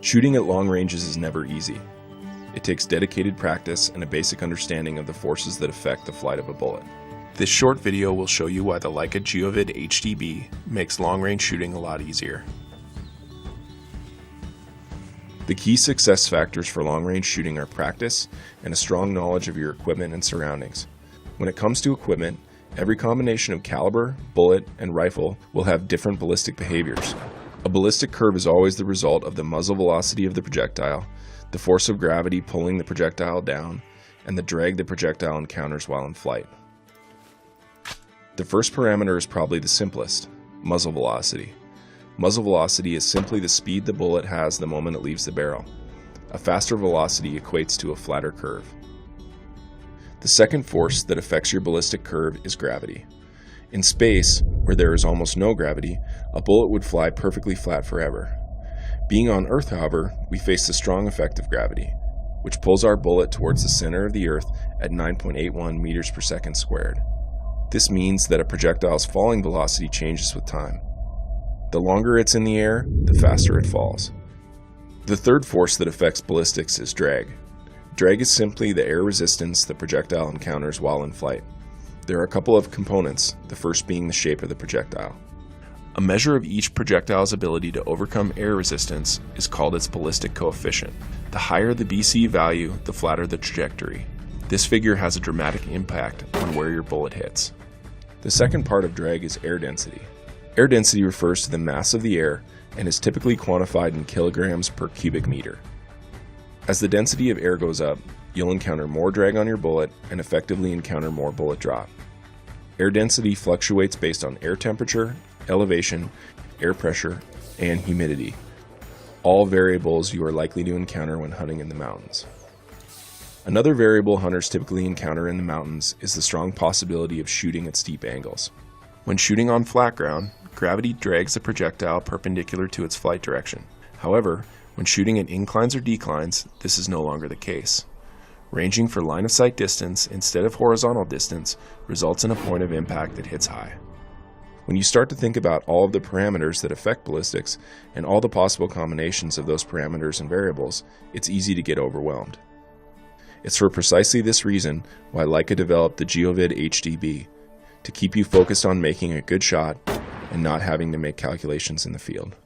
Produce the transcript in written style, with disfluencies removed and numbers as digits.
Shooting at long ranges is never easy. It takes dedicated practice and a basic understanding of the forces that affect the flight of a bullet. This short video will show you why the Leica Geovid HD B makes long-range shooting a lot easier. The key success factors for long-range shooting are practice and a strong knowledge of your equipment and surroundings. When it comes to equipment, every combination of caliber, bullet, and rifle will have different ballistic behaviors. A ballistic curve is always the result of the muzzle velocity of the projectile, the force of gravity pulling the projectile down, and the drag the projectile encounters while in flight. The first parameter is probably the simplest, muzzle velocity. Muzzle velocity is simply the speed the bullet has the moment it leaves the barrel. A faster velocity equates to a flatter curve. The second force that affects your ballistic curve is gravity. In space, where there is almost no gravity, a bullet would fly perfectly flat forever. Being on Earth, however, we face the strong effect of gravity, which pulls our bullet towards the center of the Earth at 9.81 meters per second squared. This means that a projectile's falling velocity changes with time. The longer it's in the air, the faster it falls. The third force that affects ballistics is drag. Drag is simply the air resistance the projectile encounters while in flight. There are a couple of components, the first being the shape of the projectile. A measure of each projectile's ability to overcome air resistance is called its ballistic coefficient. The higher the BC value, the flatter the trajectory. This figure has a dramatic impact on where your bullet hits. The second part of drag is air density. Air density refers to the mass of the air and is typically quantified in kilograms per cubic meter. As the density of air goes up, you'll encounter more drag on your bullet and effectively encounter more bullet drop. Air density fluctuates based on air temperature, elevation, air pressure, and humidity, all variables you are likely to encounter when hunting in the mountains. Another variable hunters typically encounter in the mountains is the strong possibility of shooting at steep angles. When shooting on flat ground, gravity drags the projectile perpendicular to its flight direction. However, when shooting at inclines or declines, this is no longer the case. Ranging for line of sight distance instead of horizontal distance results in a point of impact that hits high. When you start to think about all of the parameters that affect ballistics and all the possible combinations of those parameters and variables, it's easy to get overwhelmed. It's for precisely this reason why Leica developed the Geovid HD B, to keep you focused on making a good shot and not having to make calculations in the field.